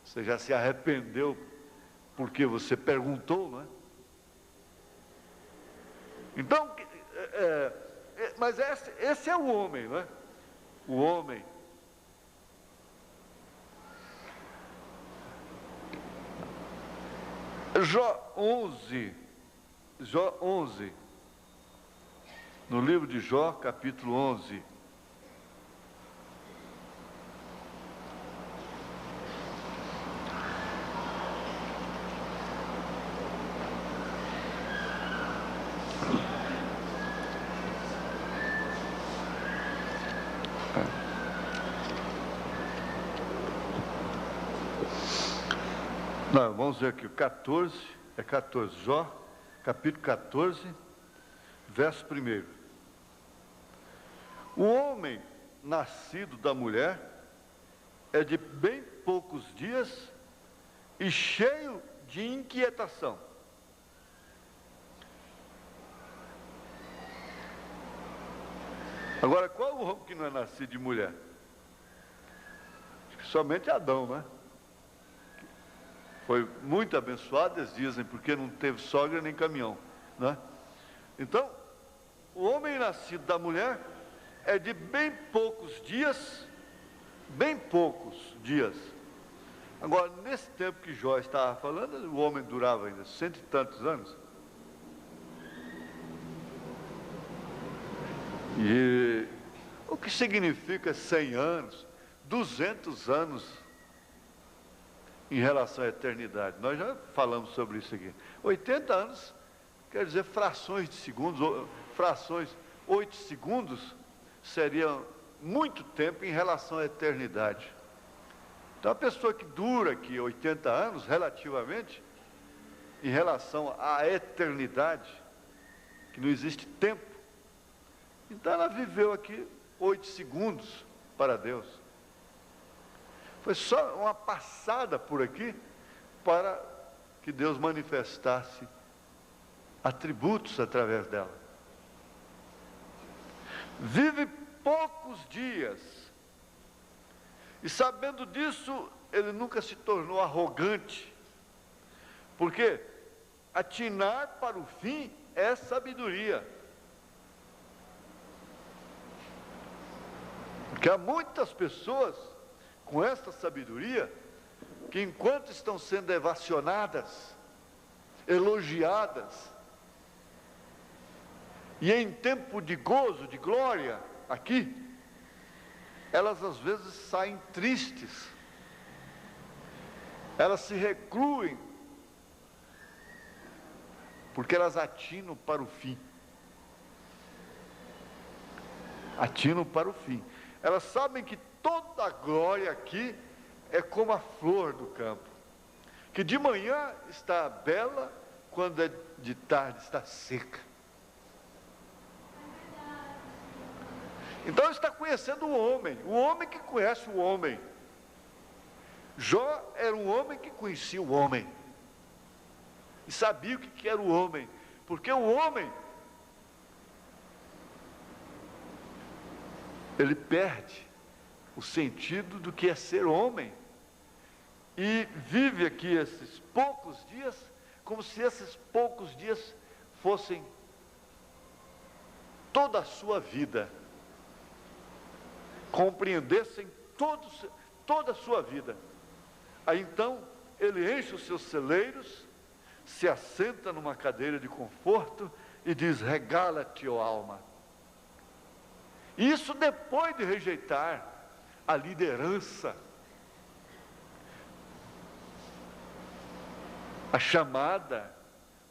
Você já se arrependeu porque você perguntou, não é? Então, mas esse é o homem, não é? O homem. Jó 11, no livro de Jó, capítulo 11. Não, vamos ver aqui, o 14, Jó, capítulo 14, verso 1. O homem nascido da mulher é de bem poucos dias e cheio de inquietação. Agora, qual é o homem que não é nascido de mulher? Acho que somente Adão, né? Foi muito abençoado, eles dizem, porque não teve sogra nem caminhão, né? Então, o homem nascido da mulher é de bem poucos dias. Agora, nesse tempo que Jó estava falando, o homem durava ainda 100 e tantos anos. E o que significa 100 anos, 200 anos em relação à eternidade? Nós já falamos sobre isso aqui. 80 anos quer dizer frações de segundos, 8 segundos seria muito tempo em relação à eternidade. Então a pessoa que dura aqui 80 anos, relativamente, em relação à eternidade, que não existe tempo, então ela viveu aqui 8 segundos para Deus. Foi só uma passada por aqui para que Deus manifestasse atributos através dela. Vive poucos dias. E sabendo disso, ele nunca se tornou arrogante. Porque atinar para o fim é sabedoria. Porque há muitas pessoas com esta sabedoria, que enquanto estão sendo evacionadas, elogiadas, e em tempo de gozo, de glória, aqui, elas às vezes saem tristes, elas se recluem, porque elas atinam para o fim. Atinam para o fim. Elas sabem que toda a glória aqui é como a flor do campo, que de manhã está bela, quando é de tarde está seca. Então ele está conhecendo o homem que conhece o homem. Jó era um homem que conhecia o homem. E sabia o que era o homem. Porque o homem, ele perde o sentido do que é ser homem. E vive aqui esses poucos dias, como se esses poucos dias fossem toda a sua vida. Compreendessem toda a sua vida. Aí então, ele enche os seus celeiros, se assenta numa cadeira de conforto e diz: regala-te, ó alma. Isso depois de rejeitar a liderança, a chamada,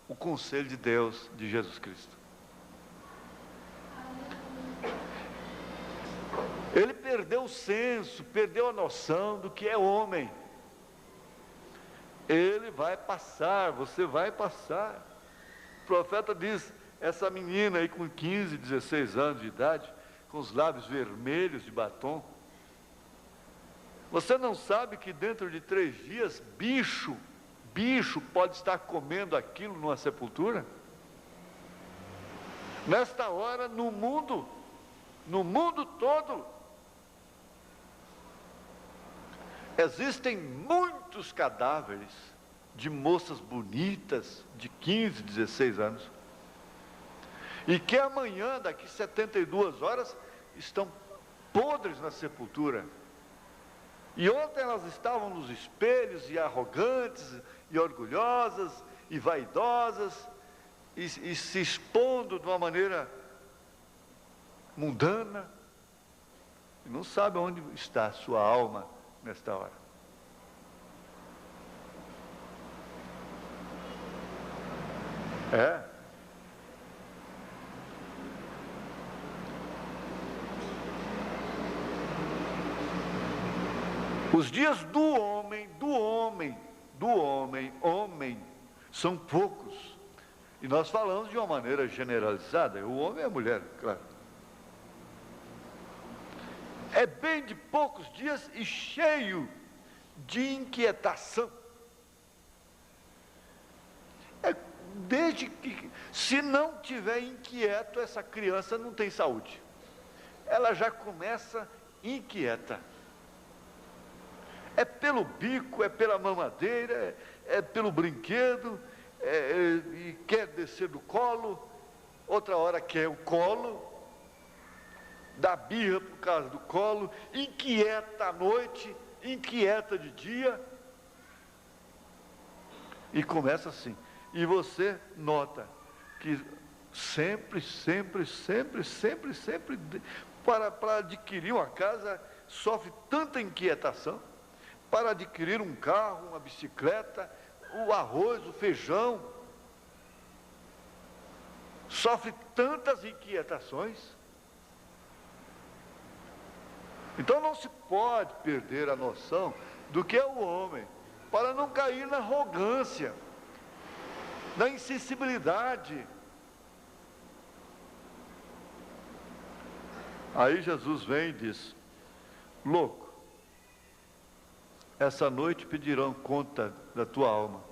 o conselho de Deus, de Jesus Cristo. Ele perdeu o senso, perdeu a noção do que é homem. Ele vai passar, você vai passar. O profeta diz: essa menina aí com 15, 16 anos de idade, com os lábios vermelhos de batom, você não sabe que dentro de 3 dias, bicho pode estar comendo aquilo numa sepultura? Nesta hora, no mundo todo, existem muitos cadáveres de moças bonitas, de 15, 16 anos, e que amanhã, daqui 72 horas, estão podres na sepultura. E ontem elas estavam nos espelhos, e arrogantes, e orgulhosas, e vaidosas, e se expondo de uma maneira mundana, e não sabe onde está a sua alma nesta hora. Os dias do homem, são poucos. E nós falamos de uma maneira generalizada, o homem e a mulher, claro. É bem de poucos dias e cheio de inquietação. Desde que, se não tiver inquieto, essa criança não tem saúde. Ela já começa inquieta. É pelo bico, é pela mamadeira, é pelo brinquedo, e quer descer do colo, outra hora quer o colo, dá birra por causa do colo, inquieta à noite, inquieta de dia, e começa assim. E você nota que sempre, para adquirir uma casa, sofre tanta inquietação. Para adquirir um carro, uma bicicleta, o arroz, o feijão, sofre tantas inquietações. Então não se pode perder a noção do que é o homem, para não cair na arrogância, na insensibilidade. Aí Jesus vem e diz: louco, essa noite pedirão conta da tua alma.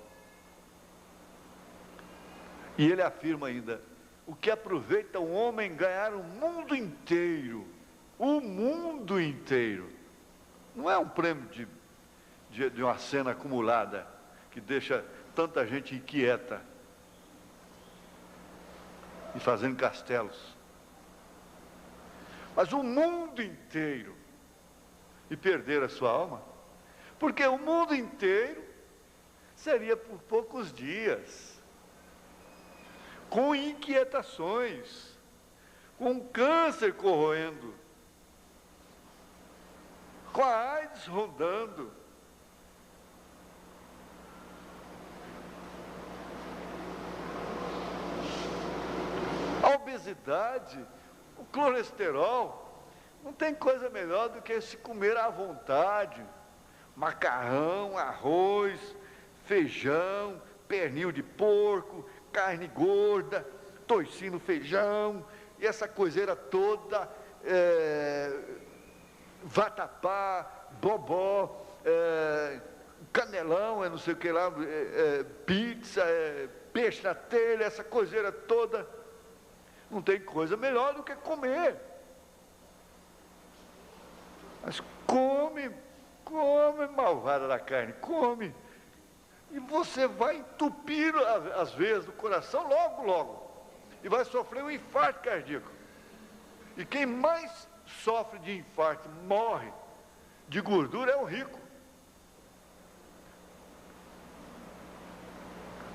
E ele afirma ainda: o que aproveita o homem ganhar o mundo inteiro? O mundo inteiro. Não é um prêmio de uma cena acumulada que deixa tanta gente inquieta e fazendo castelos. Mas o mundo inteiro e perder a sua alma. Porque o mundo inteiro seria por poucos dias, com inquietações, com câncer corroendo, com a AIDS rondando, a obesidade, o colesterol. Não tem coisa melhor do que se comer à vontade. Macarrão, arroz, feijão, pernil de porco, carne gorda, toicinho, feijão, e essa coiseira toda, vatapá, bobó, canelão, não sei o que lá, pizza, peixe na telha, essa coiseira toda. Não tem coisa melhor do que comer. Mas come, malvada da carne, come. E você vai entupir as veias do coração logo. E vai sofrer um infarto cardíaco. E quem mais sofre de infarto, morre de gordura, é o rico.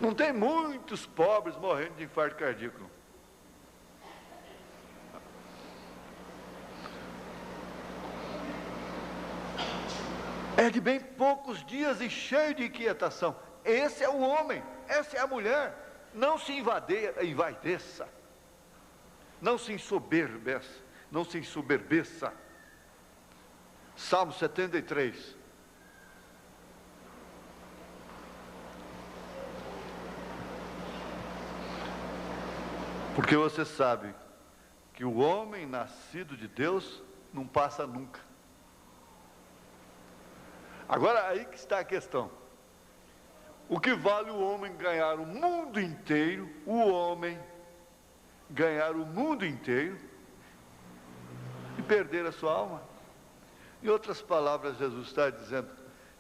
Não tem muitos pobres morrendo de infarto cardíaco. É de bem poucos dias e cheio de inquietação. Esse é o homem, essa é a mulher. Não se envaideça. Não se ensoberbeça. Salmo 73. Porque você sabe que o homem nascido de Deus não passa nunca. Agora, aí que está a questão. O que vale o homem ganhar o mundo inteiro, e perder a sua alma? Em outras palavras, Jesus está dizendo,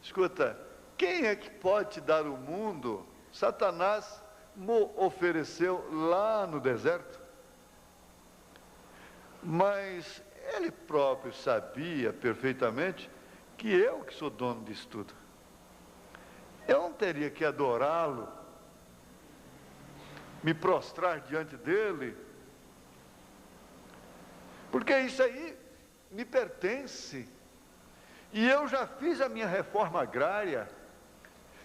escuta, quem é que pode te dar o mundo? Satanás mo ofereceu lá no deserto. Mas ele próprio sabia perfeitamente que eu que sou dono disso tudo. Eu não teria que adorá-lo, me prostrar diante dele, porque isso aí me pertence. E eu já fiz a minha reforma agrária,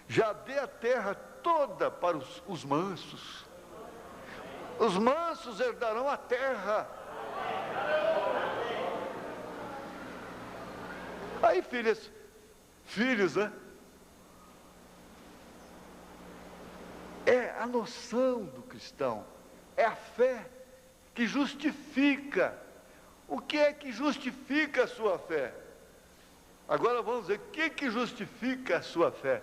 já dei a terra toda para os mansos. Os mansos herdarão a terra. Aí, filhos, né? É a noção do cristão, é a fé que justifica. O que é que justifica a sua fé? Agora vamos ver, o que justifica a sua fé?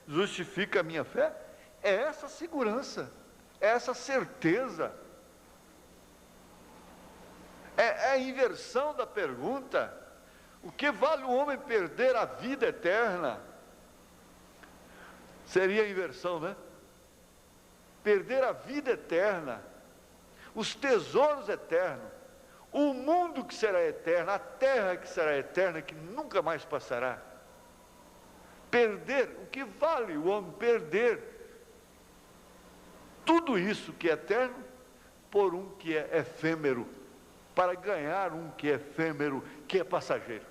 Justifica a minha fé? É essa segurança, é essa certeza. É a inversão da pergunta. O que vale o homem perder a vida eterna? Seria a inversão, né? Perder a vida eterna, os tesouros eternos, o mundo que será eterno, a terra que será eterna, que nunca mais passará. Perder, o que vale o homem perder tudo isso que é eterno por um que é efêmero, para ganhar um que é efêmero, que é passageiro.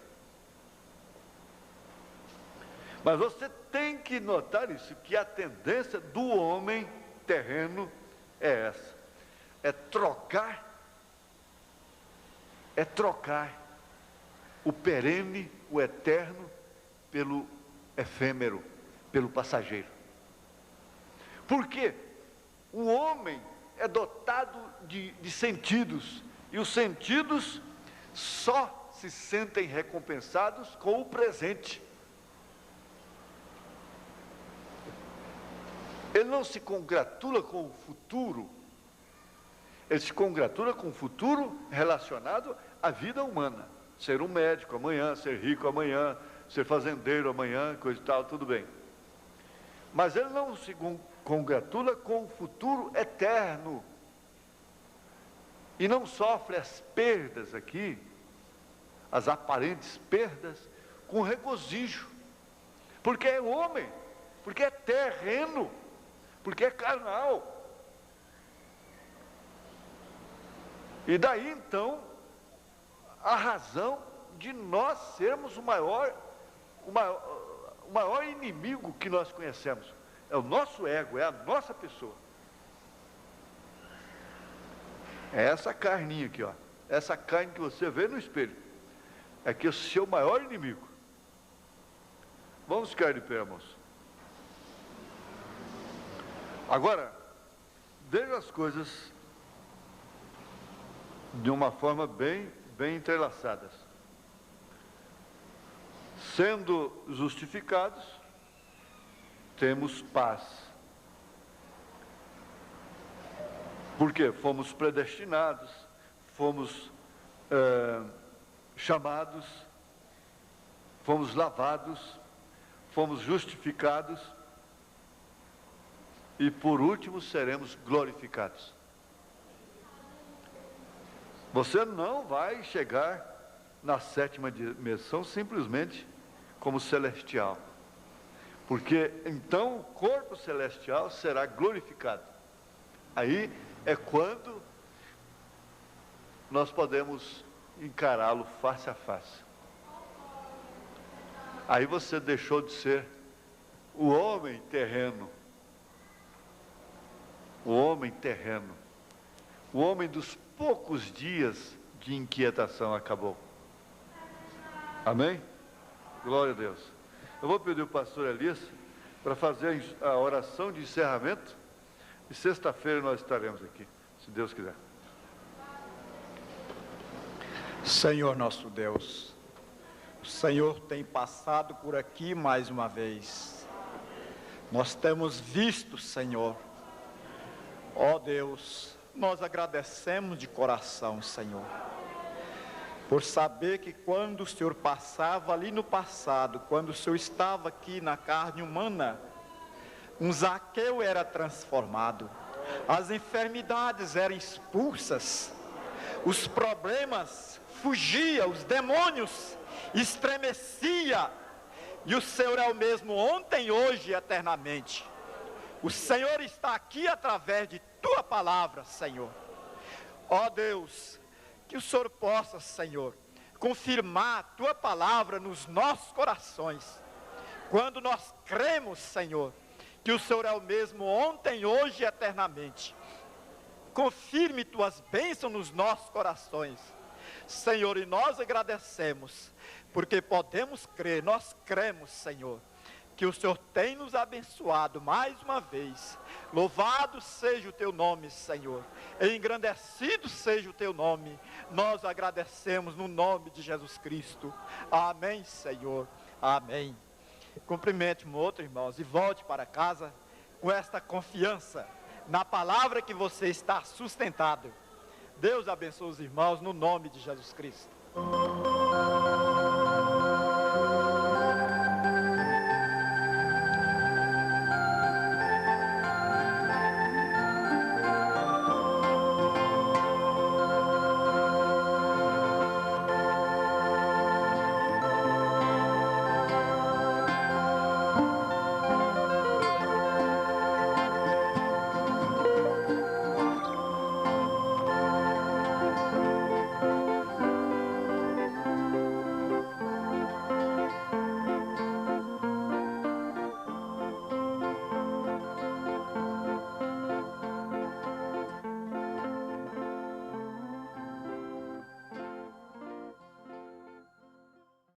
Mas você tem que notar isso, que a tendência do homem terreno é essa, é trocar o perene, o eterno, pelo efêmero, pelo passageiro. Por quê? O homem é dotado de sentidos, e os sentidos só se sentem recompensados com o presente. Ele não se congratula com o futuro, ele se congratula com o futuro relacionado à vida humana. Ser um médico amanhã, ser rico amanhã, ser fazendeiro amanhã, coisa e tal, tudo bem. Mas ele não se congratula com o futuro eterno. E não sofre as perdas aqui, as aparentes perdas, com regozijo. Porque é homem, porque é terreno, porque é carnal. E daí então, a razão de nós sermos o maior inimigo que nós conhecemos. É o nosso ego, é a nossa pessoa. É essa carninha aqui, ó. Essa carne que você vê no espelho. É que é o seu maior inimigo. Vamos ficar de pé, irmãos. Agora, veja as coisas de uma forma bem bem entrelaçadas. Sendo justificados, temos paz. Porque fomos predestinados, fomos chamados, fomos lavados, fomos justificados e por último seremos glorificados. Você não vai chegar na sétima dimensão simplesmente como celestial, porque então o corpo celestial será glorificado. Aí é quando nós podemos encará-lo face a face. Aí você deixou de ser o homem terreno, o homem dos poucos dias de inquietação acabou. Amém? Glória a Deus. Eu vou pedir ao pastor Elias para fazer a oração de encerramento e sexta-feira nós estaremos aqui, se Deus quiser. Senhor nosso Deus, o Senhor tem passado por aqui mais uma vez. Nós temos visto, Senhor. Ó Deus, nós agradecemos de coração, Senhor, por saber que quando o Senhor passava ali no passado, quando o Senhor estava aqui na carne humana, um Zaqueu era transformado, as enfermidades eram expulsas, os problemas fugiam, os demônios estremeciam, e o Senhor é o mesmo ontem, hoje e eternamente. O Senhor está aqui através de Tua palavra, Senhor. Ó Deus, que o Senhor possa, Senhor, confirmar a Tua palavra nos nossos corações, quando nós cremos, Senhor, que o Senhor é o mesmo ontem, hoje e eternamente. Confirme Tuas bênçãos nos nossos corações, Senhor, e nós agradecemos, porque podemos crer, nós cremos, Senhor, que o Senhor tem nos abençoado mais uma vez. Louvado seja o Teu nome, Senhor, engrandecido seja o Teu nome. Nós agradecemos no nome de Jesus Cristo. Amém, Senhor, amém. Cumprimente um outro, irmãos, e volte para casa com esta confiança na palavra que você está sustentado. Deus abençoe os irmãos no nome de Jesus Cristo.